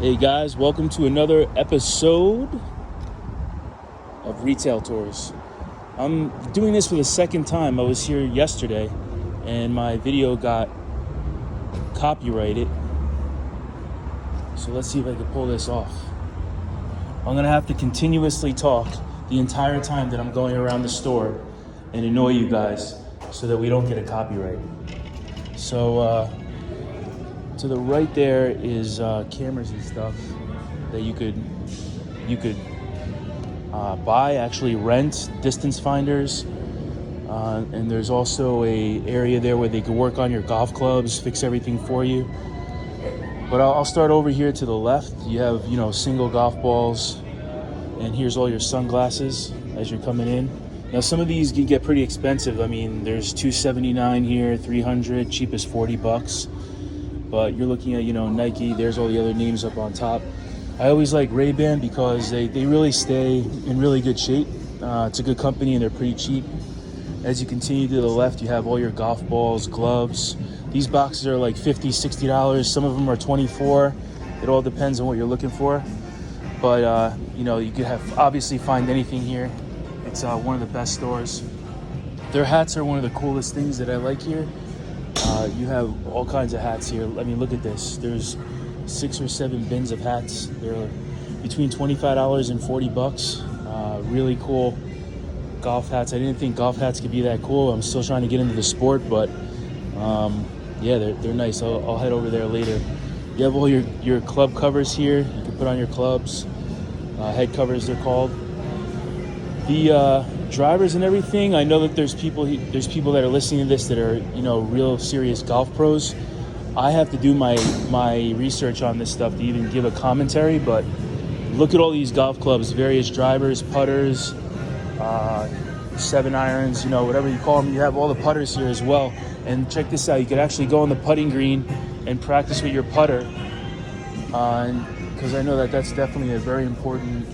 Hey guys, welcome to another episode of Retail Tours. I'm doing this for the second time. I was here yesterday and my video got copyrighted. So let's see if I can pull this off. I'm gonna have to continuously talk the entire time that I'm going around the store and annoy you guys so that we don't get a copyright. So to the right there is cameras and stuff that you could buy, actually rent, distance finders, and there's also a area there where they can work on your golf clubs, fix everything for you. But I'll start over here to the left. You have single golf balls, and here's all your sunglasses as you're coming in. Now some of these can get pretty expensive. I mean, there's $279 here, $300, cheapest $40. But you're looking at, Nike, there's all the other names up on top. I always like Ray-Ban because they really stay in really good shape. It's a good company and they're pretty cheap. As you continue to the left, you have all your golf balls, gloves. These boxes are like $50, $60. Some of them are $24. It all depends on what you're looking for. But, you could obviously find anything here. It's one of the best stores. Their hats are one of the coolest things that I like here. You have all kinds of hats here. I mean, look at this. There's 6 or 7 bins of hats. They're between $25 and $40. Really cool golf hats. I didn't think golf hats could be that cool. I'm still trying to get into the sport, but yeah, they're nice. I'll head over there later. You have all your club covers here. You can put on your clubs. Head covers, they're called. The drivers and everything, I know that there's people that are listening to this that are real serious golf pros. I have to do my research on this stuff to even give a commentary, but look at all these golf clubs, various drivers, putters, 7 irons, whatever you call them. You have all the putters here as well. And check this out, you could actually go on the putting green and practice with your putter, because I know that that's definitely a very important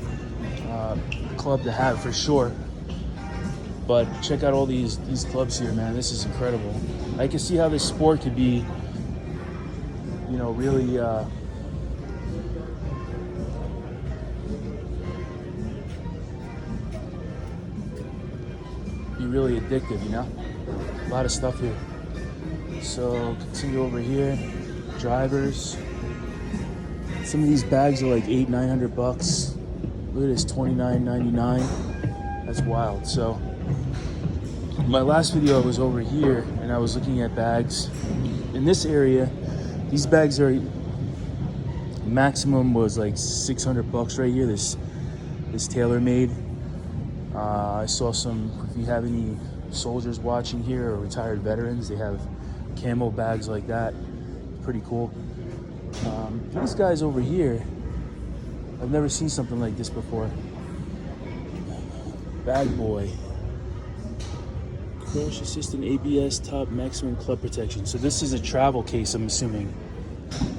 club to have for sure. But check out all these clubs here, man. This is incredible. I can see how this sport could be, really be really addictive, A lot of stuff here. So continue over here. Drivers. Some of these bags are like $800-900. Look at this, $29.99. That's wild. So my last video I was over here and I was looking at bags. In this area, these bags are maximum was like $600 right here. This TaylorMade. I saw some, if you have any soldiers watching here or retired veterans, they have camo bags like that. Pretty cool. These guys over here, I've never seen something like this before. Bag Boy. Crash Assistant ABS Top Maximum Club Protection. So this is a travel case, I'm assuming.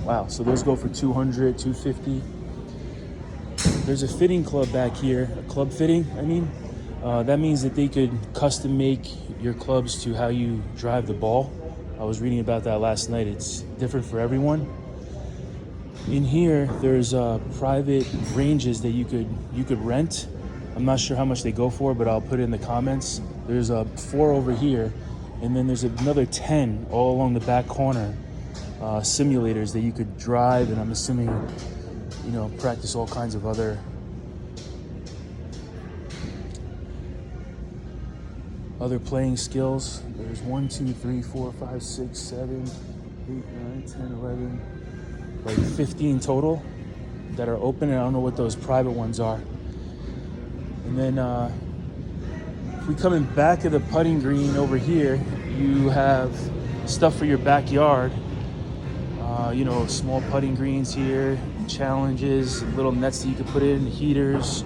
Wow, so those go for $200, $250. There's a fitting club back here, a club fitting, I mean. That means that they could custom make your clubs to how you drive the ball. I was reading about that last night. It's different for everyone. In here, there's private ranges that you could rent. I'm not sure how much they go for, but I'll put it in the comments. There's 4 over here, and then there's another 10 all along the back corner. Simulators that you could drive, and I'm assuming, practice all kinds of other playing skills. There's 1, 2, 3, 4, 5, 6, 7, 8, 9, 10, 11, like 15 total that are open, and I don't know what those private ones are. And then if we come in back of the putting green over here, you have stuff for your backyard. Small putting greens here, challenges, little nets that you can put in, heaters.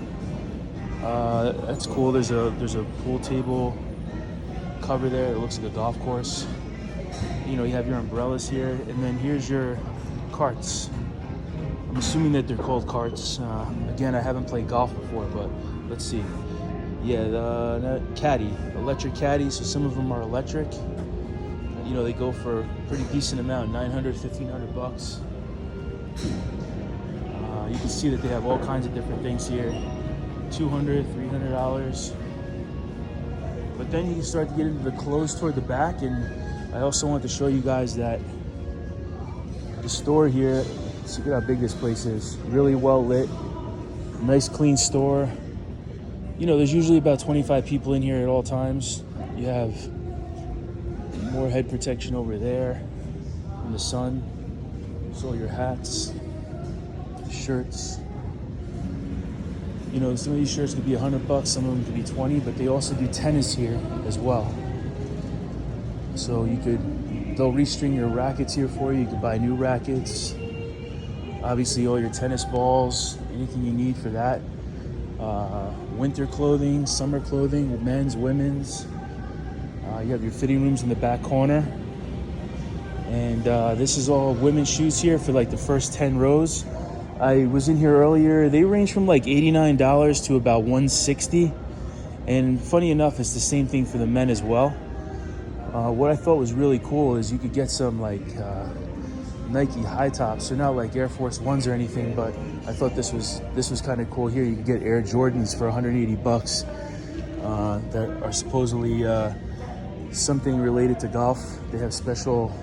That's cool. There's a pool table cover there. It looks like a golf course. You have your umbrellas here, and then here's your carts. I'm assuming that they're called carts. Again, I haven't played golf before, but let's see. Yeah, the caddy, electric caddy. So some of them are electric. They go for a pretty decent amount, $900, $1,500. see that they have all kinds of different things here. $200, $300. But then you start to get into the clothes toward the back, and I also want to show you guys that the store here, look at how big this place is. Really well lit, nice clean store. You know, there's usually about 25 people in here at all times. You have more head protection over there in the sun. So your hats, shirts. You know, some of these shirts could be $100, some of them could be 20, but they also do tennis here as well. So they'll restring your rackets here for you. You can buy new rackets. Obviously all your tennis balls, anything you need for that. Winter clothing, summer clothing, men's, women's. You have your fitting rooms in the back corner. And this is all women's shoes here for like the first 10 rows. I was in here earlier. They range from like $89 to about $160. And funny enough, it's the same thing for the men as well. What I thought was really cool is you could get some like Nike high tops. They're not like Air Force Ones or anything, but I thought this was kind of cool here. You could get Air Jordans for $180 that are supposedly something related to golf. They have special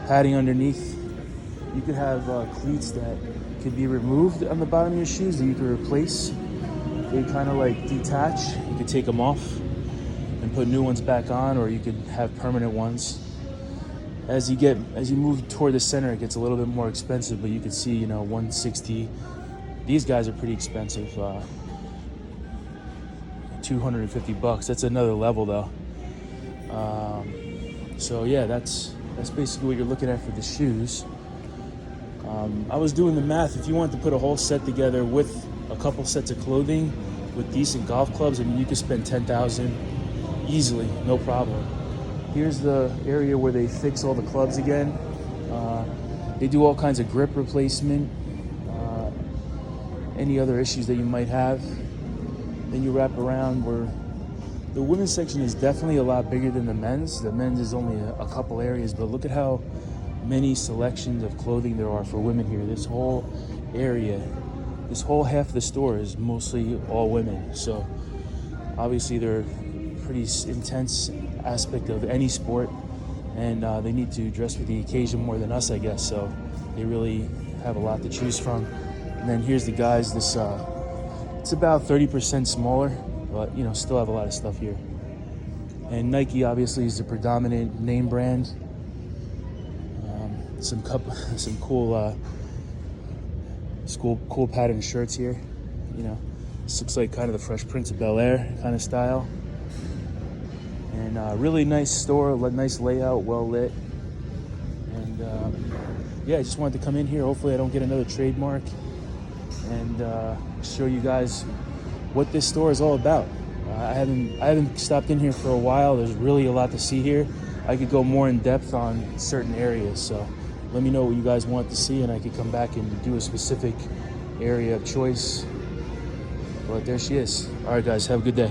padding underneath. You could have cleats that could be removed on the bottom of your shoes that you could replace. They kind of like detach. You could take them off and put new ones back on, or you could have permanent ones. As you move toward the center, it gets a little bit more expensive, but you can see, you know, $160. These guys are pretty expensive. $250. That's another level though. So yeah, that's basically what you're looking at for the shoes. I was doing the math. If you want to put a whole set together with a couple sets of clothing with decent golf clubs, I mean, you could spend $10,000 easily, no problem. Here's the area where they fix all the clubs again. They do all kinds of grip replacement, any other issues that you might have. Then you wrap around where the women's section is definitely a lot bigger than the men's. The men's is only a couple areas, but look at how many selections of clothing there are for women here. This whole area, this whole half of the store is mostly all women. So obviously they're pretty intense aspect of any sport, and they need to dress for the occasion more than us, I guess. So they really have a lot to choose from. And then here's the guys. This it's about 30% smaller, but you know, still have a lot of stuff here. And Nike obviously is the predominant name brand. Some cool pattern shirts here. You know, this looks like kind of the Fresh Prince of Bel-Air kind of style. And really nice store, nice layout, well lit. And yeah, I just wanted to come in here. Hopefully I don't get another trademark, and show you guys what this store is all about. I haven't stopped in here for a while. There's really a lot to see here. I could go more in depth on certain areas, so let me know what you guys want to see, and I could come back and do a specific area of choice. But there she is. All right, guys, have a good day.